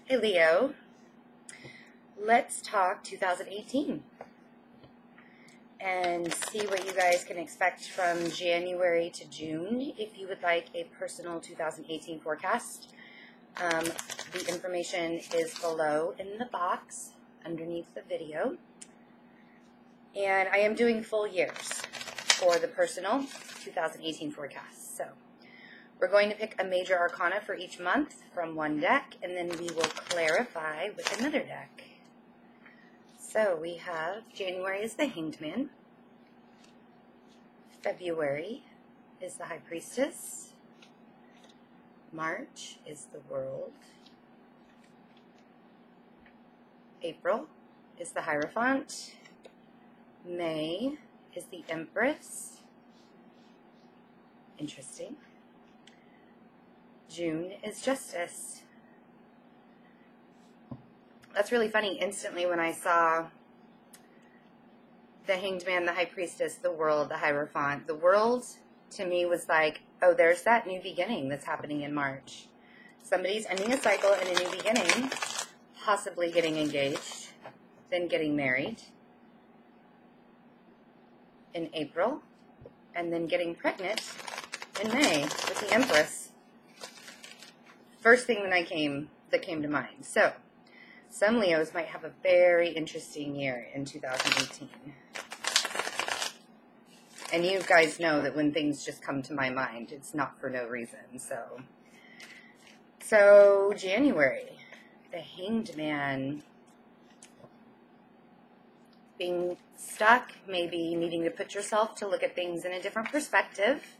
Hey Leo, let's talk 2018 and see what you guys can expect from January to June. If you would like a personal 2018 forecast, the information is below in the box underneath the video. And I am doing full years for the personal 2018 forecast. So we're going to pick a major arcana for each month from one deck, and then we will clarify with another deck. So we have January is the Hanged Man. February is the High Priestess. March is the World. April is the Hierophant. May is the Empress. Interesting. June is Justice. That's really funny. Instantly when I saw the Hanged Man, the High Priestess, the World, the Hierophant, the World to me was like, oh, there's that new beginning that's happening in March. Somebody's ending a cycle and a new beginning, possibly getting engaged, then getting married in April, and then getting pregnant in May with the Empress. First thing that came to mind. So, some Leos might have a very interesting year in 2018. And you guys know that when things just come to my mind, it's not for no reason. So January, the Hanged Man. Being stuck, maybe needing to put yourself to look at things in a different perspective.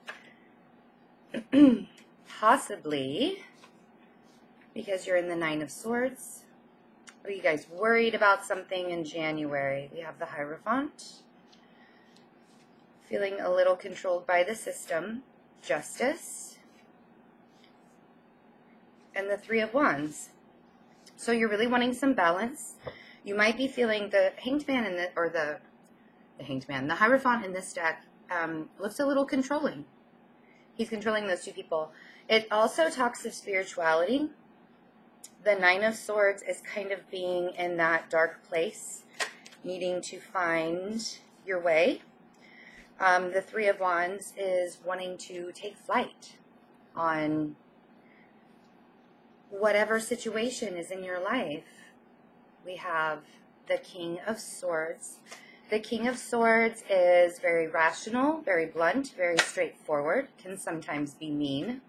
Possibly because you're in the Nine of Swords. Are you guys worried about something in January? We have the Hierophant. Feeling a little controlled by the system. Justice. And the Three of Wands. So you're really wanting some balance. You might be feeling the Hanged Man in the Hanged Man, the Hierophant in this deck looks a little controlling. He's controlling those two people. It also talks of spirituality. The Nine of Swords is kind of being in that dark place, needing to find your way. The Three of Wands is wanting to take flight on whatever situation is in your life. We have the King of Swords. The King of Swords is very rational, very blunt, very straightforward, can sometimes be mean.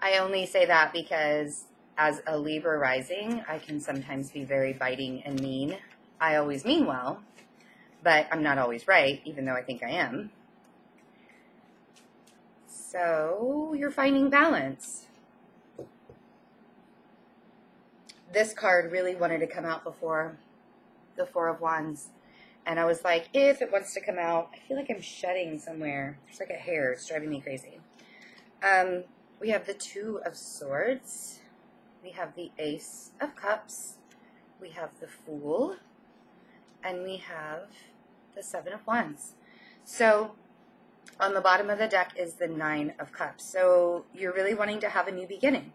I only say that because as a Libra rising, I can sometimes be very biting and mean. I always mean well, but I'm not always right, even though I think I am. So you're finding balance. This card really wanted to come out before the Four of Wands. And I was like, if it wants to come out, I feel like I'm shedding somewhere. There's like a hair. It's driving me crazy. We have the Two of Swords. We have the Ace of Cups. We have the Fool. And we have the Seven of Wands. So on the bottom of the deck is the Nine of Cups. So you're really wanting to have a new beginning.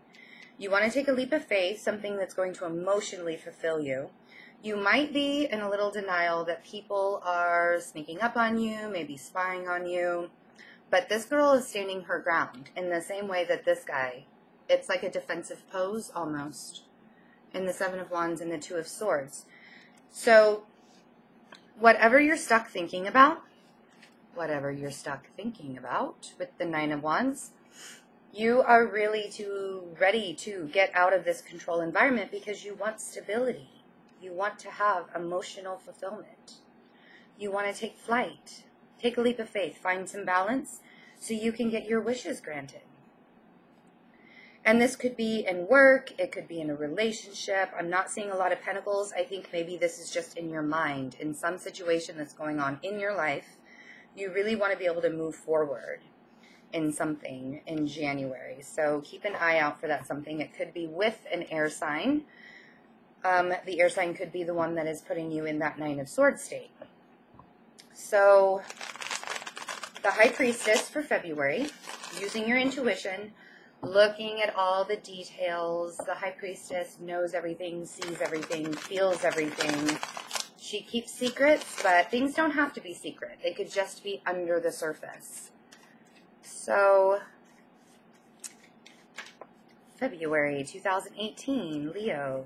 You want to take a leap of faith, something that's going to emotionally fulfill you. You might be in a little denial that people are sneaking up on you, maybe spying on you. But this girl is standing her ground in the same way that this guy. It's like a defensive pose almost in the Seven of Wands and the Two of Swords. So whatever you're stuck thinking about with the Nine of Wands, you are really ready to get out of this control environment because you want stability. You want to have emotional fulfillment. You want to take flight. Take a leap of faith. Find some balance so you can get your wishes granted. And this could be in work. It could be in a relationship. I'm not seeing a lot of pentacles. I think maybe this is just in your mind. In some situation that's going on in your life, you really want to be able to move forward in something in January. So keep an eye out for that something. It could be with an air sign. The air sign could be the one that is putting you in that Nine of Swords state. So the High Priestess for February, using your intuition, looking at all the details. The High Priestess knows everything, sees everything, feels everything. She keeps secrets, but things don't have to be secret. They could just be under the surface. So, February 2018, Leo.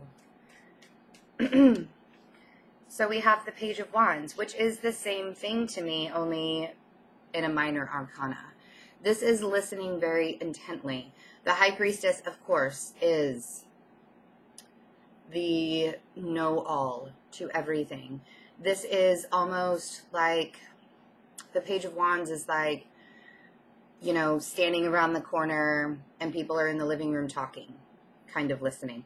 So we have the Page of Wands, which is the same thing to me, only in a minor arcana. This is listening very intently. The High Priestess, of course, is the know-all to everything. This is almost like, the Page of Wands is like, you know, standing around the corner and people are in the living room talking, kind of listening.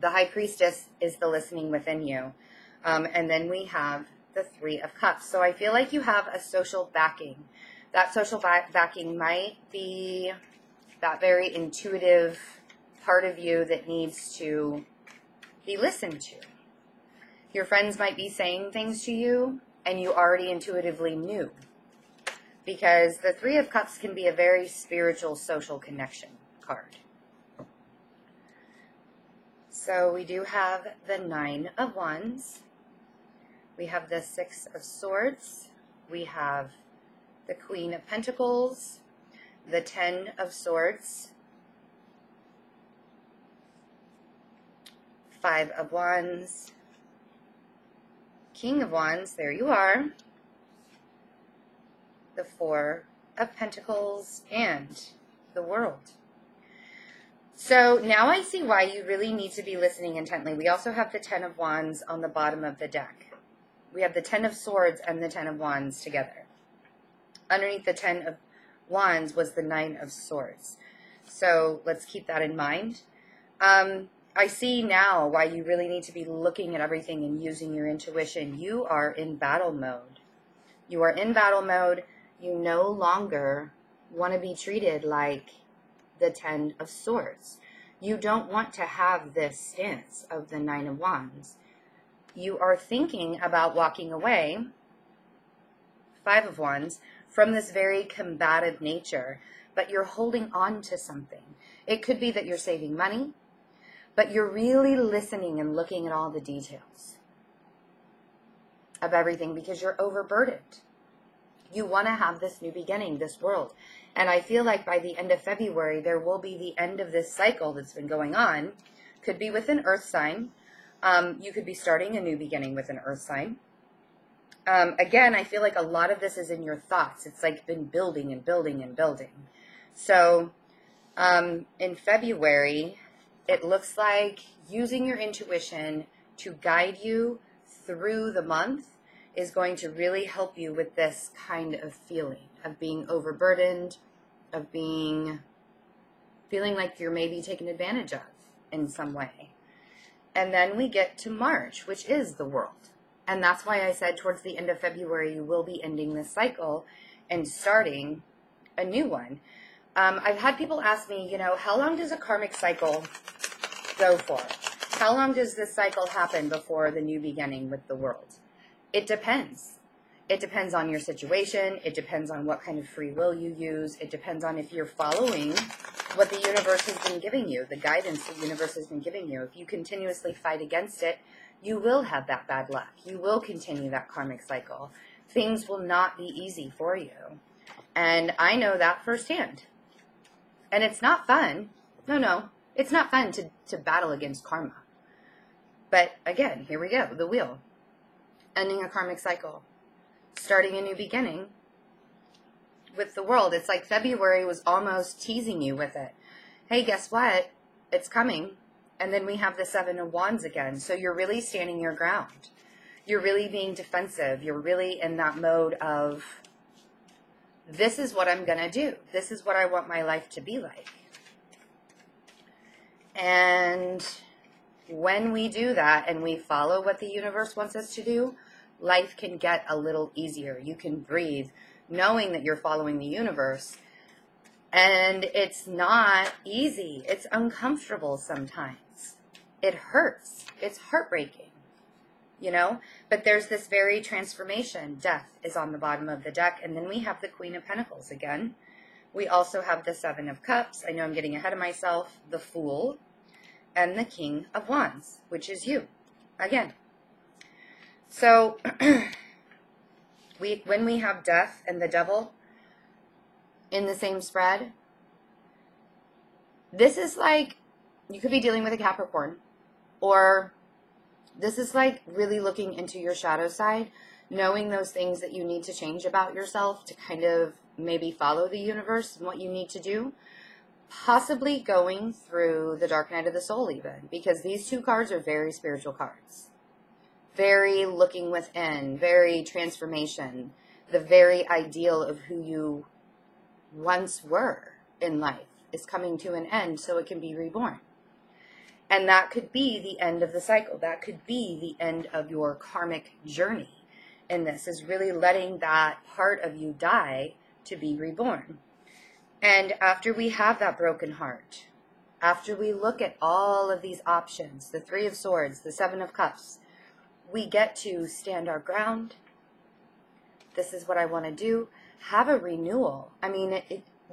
The High Priestess is the listening within you. And then we have the Three of Cups. So I feel like you have a social backing. That social backing might be that very intuitive part of you that needs to be listened to. Your friends might be saying things to you and you already intuitively knew. Because the Three of Cups can be a very spiritual social connection card. So we do have the Nine of Wands. We have the Six of Swords. We have the Queen of Pentacles, the Ten of Swords, Five of Wands, King of Wands, there you are, the Four of Pentacles, and the World. So now I see why you really need to be listening intently. We also have the Ten of Wands on the bottom of the deck. We have the Ten of Swords and the Ten of Wands together. Underneath the Ten of Wands was the Nine of Swords. So let's keep that in mind. I see now why you really need to be looking at everything and using your intuition. You are in battle mode. You are in battle mode. You no longer want to be treated like the Ten of Swords. You don't want to have this stance of the Nine of Wands. You are thinking about walking away, Five of Wands, from this very combative nature, but you're holding on to something. It could be that you're saving money, but you're really listening and looking at all the details of everything because you're overburdened. You want to have this new beginning, this world. And I feel like by the end of February, there will be the end of this cycle that's been going on. Could be with an earth sign. You could be starting a new beginning with an earth sign. Again, I feel like a lot of this is in your thoughts. It's like been building and building and building. So in February, it looks like using your intuition to guide you through the month is going to really help you with this kind of feeling of being overburdened, of feeling like you're maybe taken advantage of in some way. And then we get to March, which is the World. And that's why I said towards the end of February, you will be ending this cycle and starting a new one. I've had people ask me, you know, how long does a karmic cycle go for? How long does this cycle happen before the new beginning with the world? It depends. It depends on your situation. It depends on what kind of free will you use. It depends on if you're following what the universe has been giving you, the guidance the universe has been giving you. If you continuously fight against it, you will have that bad luck. You will continue that karmic cycle. Things will not be easy for you. And I know that firsthand. And it's not fun. No. It's not fun to battle against karma. But again, here we go, the wheel. Ending a karmic cycle. Starting a new beginning with the world. It's like February was almost teasing you with it. Hey, guess what? It's coming. And then we have the Seven of Wands again. So you're really standing your ground. You're really being defensive. You're really in that mode of, this is what I'm going to do. This is what I want my life to be like. And when we do that and we follow what the universe wants us to do, life can get a little easier. You can breathe knowing that you're following the universe. And it's not easy. It's uncomfortable sometimes. It hurts. It's heartbreaking, you know? But there's this very transformation. Death is on the bottom of the deck. And then we have the Queen of Pentacles again. We also have the Seven of Cups. I know I'm getting ahead of myself. The Fool and the King of Wands, which is you, again. So, when we have Death and the Devil in the same spread, this is like, you could be dealing with a Capricorn, or this is like really looking into your shadow side, knowing those things that you need to change about yourself to kind of maybe follow the universe and what you need to do. Possibly going through the dark night of the soul even, because these two cards are very spiritual cards. Very looking within, very transformation, the very ideal of who you once were in life is coming to an end so it can be reborn. And that could be the end of the cycle. That could be the end of your karmic journey. And this is really letting that part of you die to be reborn. And after we have that broken heart, after we look at all of these options, the Three of Swords, the Seven of Cups, we get to stand our ground. This is what I want to do. Have a renewal. I mean,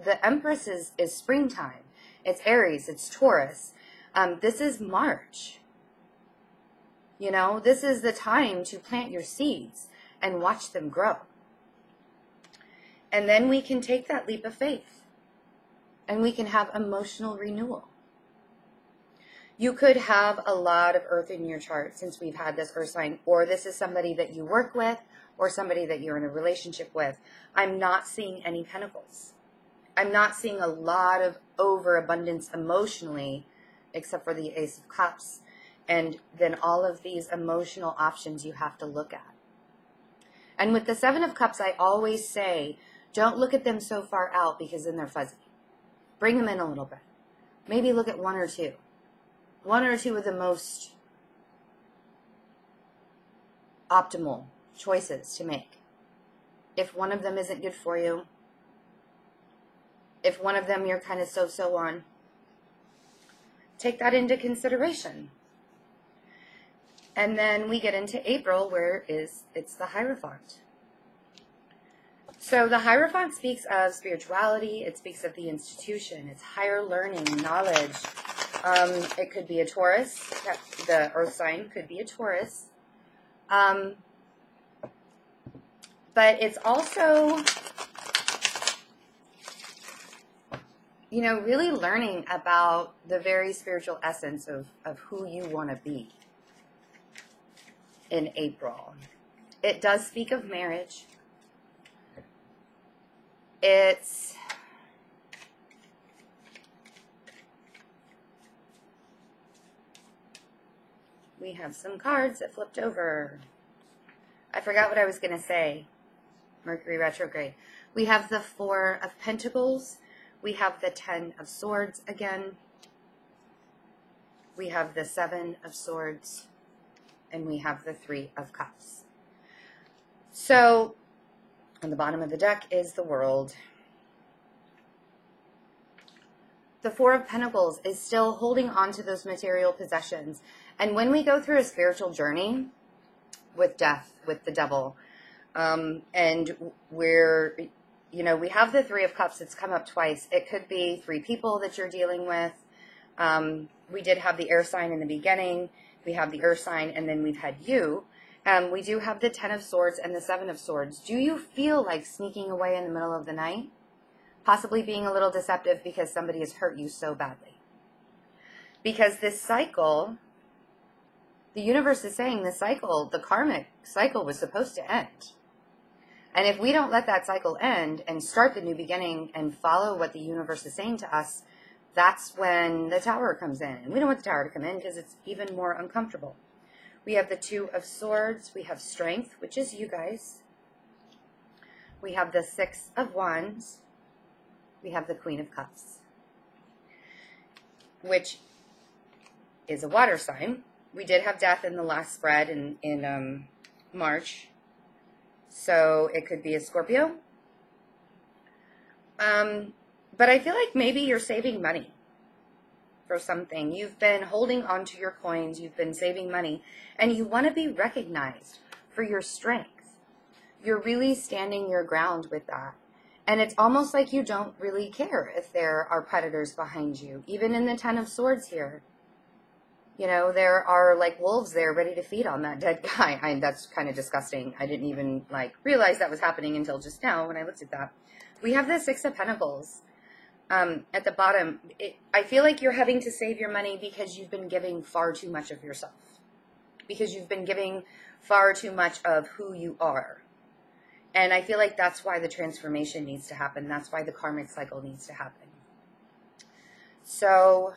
the Empress is springtime. It's Aries. It's Taurus. This is March. You know, this is the time to plant your seeds and watch them grow. And then we can take that leap of faith and we can have emotional renewal. You could have a lot of earth in your chart since we've had this earth sign, or this is somebody that you work with or somebody that you're in a relationship with. I'm not seeing any pentacles. I'm not seeing a lot of overabundance emotionally, except for the Ace of Cups. And then all of these emotional options you have to look at. And with the Seven of Cups, I always say, don't look at them so far out because then they're fuzzy. Bring them in a little bit. Maybe look at one or two. One or two of the most optimal choices to make. If one of them isn't good for you, if one of them you're kind of so-so on, take that into consideration. And then we get into April, where it's the Hierophant. So the Hierophant speaks of spirituality. It speaks of the institution. It's higher learning, knowledge. It could be a Taurus. The earth sign could be a Taurus. But it's also, you know, really learning about the very spiritual essence of who you want to be in April. It does speak of marriage. We have some cards that flipped over. I forgot what I was going to say. Mercury retrograde. We have the Four of Pentacles. We have the Ten of Swords again. We have the Seven of Swords. And we have the Three of Cups. So, on the bottom of the deck is the World. The Four of Pentacles is still holding on to those material possessions. And when we go through a spiritual journey with death, with the devil, and we're, you know, we have the Three of Cups. It's come up twice. It could be 3 people that you're dealing with. We did have the air sign in the beginning. We have the earth sign, and then we've had you. We do have the Ten of Swords and the Seven of Swords. Do you feel like sneaking away in the middle of the night? Possibly being a little deceptive because somebody has hurt you so badly. Because this cycle, the universe is saying this cycle, the karmic cycle was supposed to end. And if we don't let that cycle end and start the new beginning and follow what the universe is saying to us, that's when the Tower comes in. And we don't want the Tower to come in because it's even more uncomfortable. We have the Two of Swords. We have Strength, which is you guys. We have the Six of Wands. We have the Queen of Cups, which is a water sign. We did have death in the last spread in March. So it could be a Scorpio. But I feel like maybe you're saving money for something. You've been holding on to your coins. You've been saving money. And you want to be recognized for your strength. You're really standing your ground with that. And it's almost like you don't really care if there are predators behind you. Even in the Ten of Swords here, you know, there are like wolves there ready to feed on that dead guy. That's kind of disgusting. I didn't even like realize that was happening until just now when I looked at that. We have the Six of Pentacles at the bottom. I feel like you're having to save your money because you've been giving far too much of yourself. Because you've been giving far too much of who you are. And I feel like that's why the transformation needs to happen. That's why the karmic cycle needs to happen. So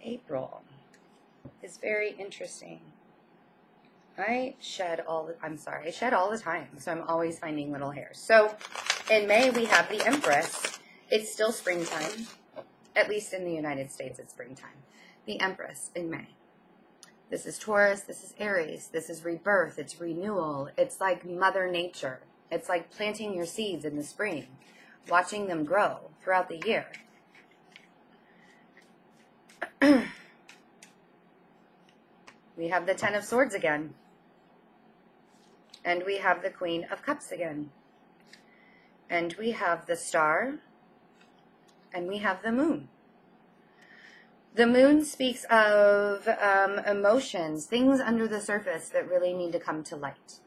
April is very interesting. I shed all the time, so I'm always finding little hairs. So in May, we have the Empress. It's still springtime. At least in the United States, it's springtime. The Empress in May. This is Taurus, this is Aries, this is rebirth, it's renewal. It's like Mother Nature. It's like planting your seeds in the spring, watching them grow throughout the year. We have the Ten of Swords again. And we have the Queen of Cups again. And we have the Star. And we have the Moon. The Moon speaks of emotions, things under the surface that really need to come to light.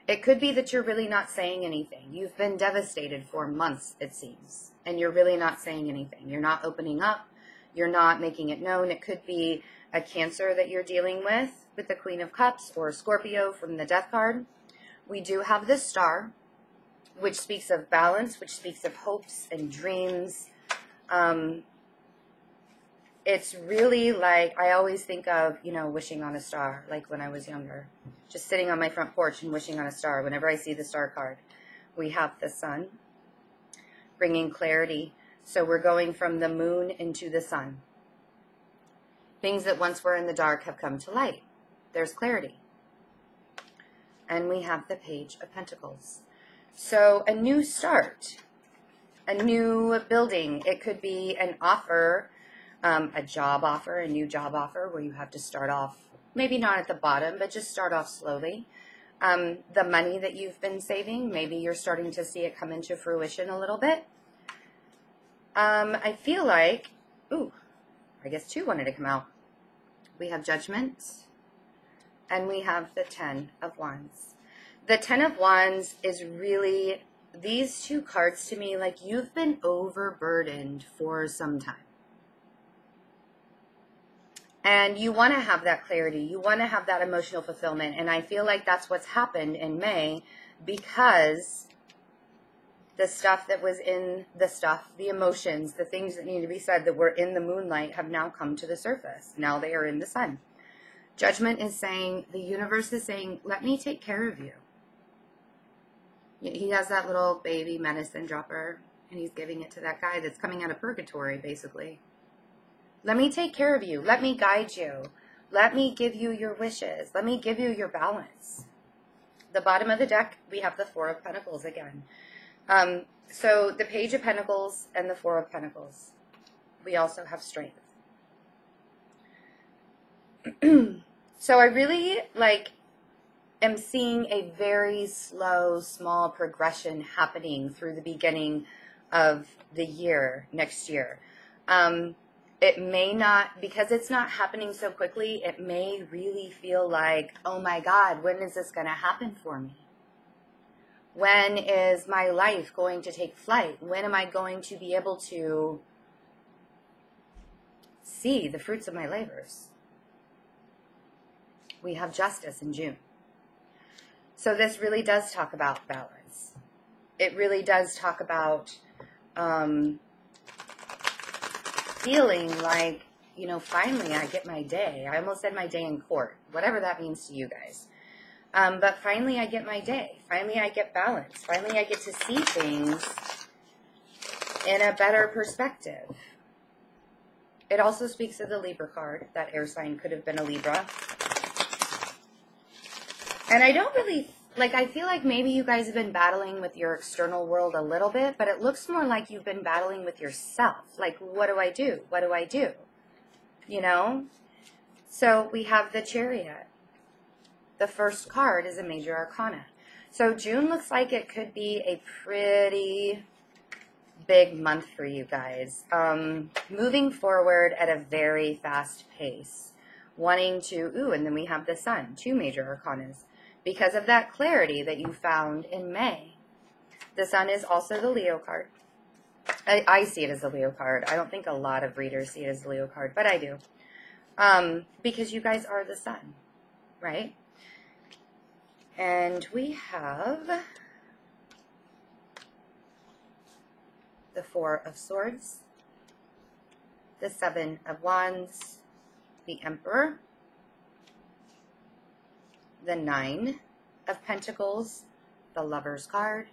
It could be that you're really not saying anything. You've been devastated for months, it seems. And you're really not saying anything. You're not opening up. You're not making it known. It could be a Cancer that you're dealing with the Queen of Cups, or Scorpio from the Death card. We do have the Star, which speaks of balance, which speaks of hopes and dreams. It's really like, I always think of, you know, wishing on a star, like when I was younger. Just sitting on my front porch and wishing on a star. Whenever I see the Star card, we have the Sun, bringing clarity. So we're going from the Moon into the Sun. Things that once were in the dark have come to light. There's clarity. And we have the Page of Pentacles. So a new start, a new building. It could be an offer, a job offer, a new job offer where you have to start off, maybe not at the bottom, but just start off slowly. The money that you've been saving, maybe you're starting to see it come into fruition a little bit. I feel like, I guess two wanted to come out. We have Judgment, and we have the Ten of Wands. The Ten of Wands is really, these two cards to me, like you've been overburdened for some time. And you want to have that clarity. You want to have that emotional fulfillment. And I feel like that's what's happened in May, because the stuff that was in the emotions, the things that need to be said that were in the moonlight have now come to the surface. Now they are in the sun. Judgment is saying, the universe is saying, let me take care of you. He has that little baby medicine dropper, and he's giving it to that guy that's coming out of purgatory, basically. Let me take care of you. Let me guide you. Let me give you your wishes. Let me give you your balance. The bottom of the deck, we have the Four of Pentacles again. So the Page of Pentacles and the Four of Pentacles. We also have strength. So I really am seeing a very slow, small progression happening through the beginning of the year, next year. It may not, because it's not happening so quickly, it may really feel like, oh my God, when is this going to happen for me? When is my life going to take flight? When am I going to be able to see the fruits of my labors? We have Justice in June. So this really does talk about balance. It really does talk about feeling like, you know, finally I get my day. I almost said my day in court, whatever that means to you guys. But finally I get my day. Finally I get balance. Finally I get to see things in a better perspective. It also speaks of the Libra card. That air sign could have been a Libra. And I don't really, I feel like maybe you guys have been battling with your external world a little bit, but it looks more like you've been battling with yourself. Like, what do I do? What do I do? You know? So we have the Chariot. The first card is a major arcana. So June looks like it could be a pretty big month for you guys. Moving forward at a very fast pace. Wanting to, and then we have the Sun, 2 major arcanas. Because of that clarity that you found in May. The Sun is also the Leo card. I see it as a Leo card. I don't think a lot of readers see it as a Leo card, but I do. Because you guys are the Sun, right? And we have the 4 of Swords, the 7 of Wands, the Emperor, the 9 of Pentacles, the Lover's card,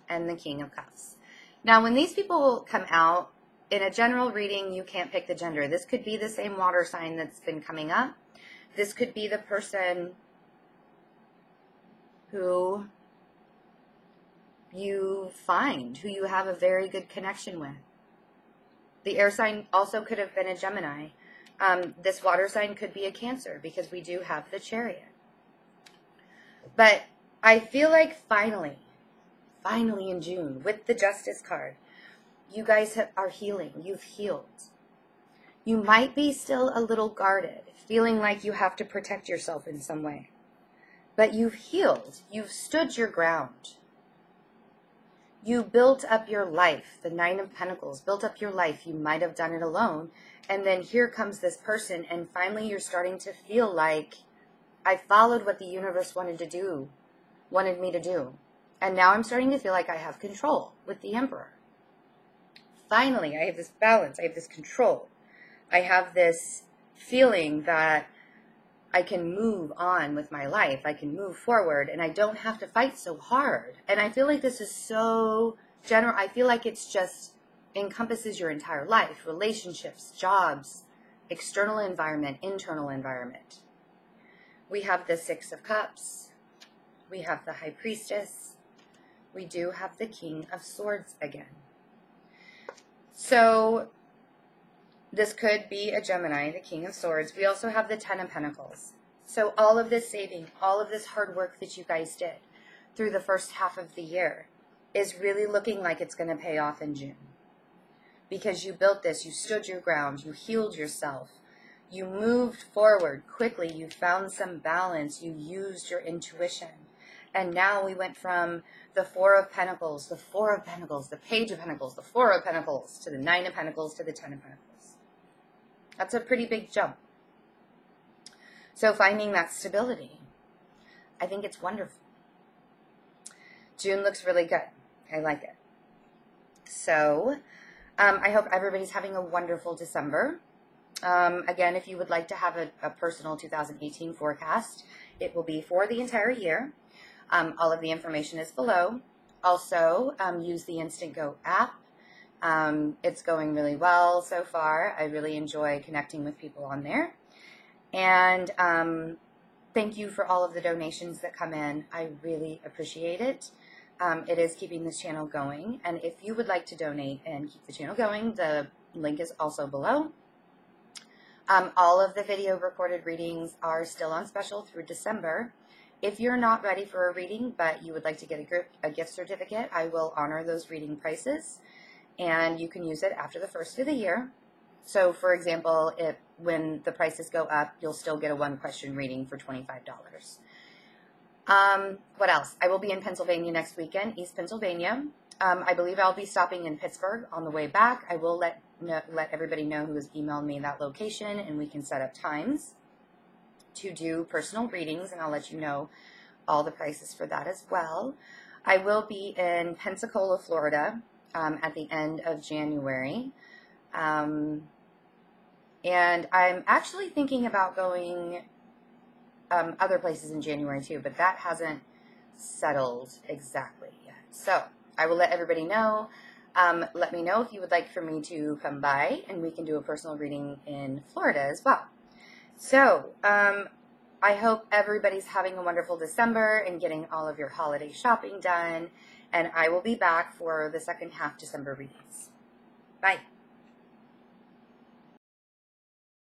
and the King of Cups. Now, when these people come out, in a general reading, you can't pick the gender. This could be the same water sign that's been coming up. This could be the person who you find, who you have a very good connection with. The air sign also could have been a Gemini. This water sign could be a Cancer because we do have the Chariot. But I feel like finally in June, with the Justice card, you guys are healing. You've healed. You might be still a little guarded, feeling like you have to protect yourself in some way. But you've healed. You've stood your ground. You built up your life. The 9 of Pentacles built up your life. You might have done it alone. And then here comes this person, and finally you're starting to feel like I followed what the universe wanted me to do. And now I'm starting to feel like I have control with the Emperor. Finally, I have this balance. I have this control. I have this feeling that I can move on with my life. I can move forward, and I don't have to fight so hard. And I feel like this is so general. I feel like it's just encompasses your entire life, relationships, jobs, external environment, internal environment. We have the 6 of Cups. We have the High Priestess. We do have the King of Swords again. So this could be a Gemini, the King of Swords. We also have the 10 of Pentacles. So all of this saving, all of this hard work that you guys did through the first half of the year is really looking like it's going to pay off in June. Because you built this, you stood your ground, you healed yourself, you moved forward quickly, you found some balance, you used your intuition. And now we went from the 4 of Pentacles, the 4 of Pentacles, the Page of Pentacles, the 4 of Pentacles, to the 9 of Pentacles, to the 10 of Pentacles. That's a pretty big jump. So finding that stability, I think it's wonderful. June looks really good. I like it. So I hope everybody's having a wonderful December. Again, if you would like to have a personal 2018 forecast, it will be for the entire year. All of the information is below. Also, use the InstantGo app. It's going really well so far. I really enjoy connecting with people on there. And thank you for all of the donations that come in. I really appreciate it. It is keeping this channel going. And if you would like to donate and keep the channel going, the link is also below. All of the video recorded readings are still on special through December. If you're not ready for a reading, but you would like to get a gift certificate, I will honor those reading prices, and you can use it after the first of the year. So, for example, when the prices go up, you'll still get a 1-question reading for $25. What else? I will be in Pennsylvania next weekend, East Pennsylvania. I believe I'll be stopping in Pittsburgh on the way back. I will let everybody know who has emailed me that location, and we can set up times to do personal readings, and I'll let you know all the prices for that as well. I will be in Pensacola, Florida at the end of January. And I'm actually thinking about going other places in January too, but that hasn't settled exactly yet. So I will let everybody know. Let me know if you would like for me to come by, and we can do a personal reading in Florida as well. So, I hope everybody's having a wonderful December and getting all of your holiday shopping done. And I will be back for the second half December readings. Bye.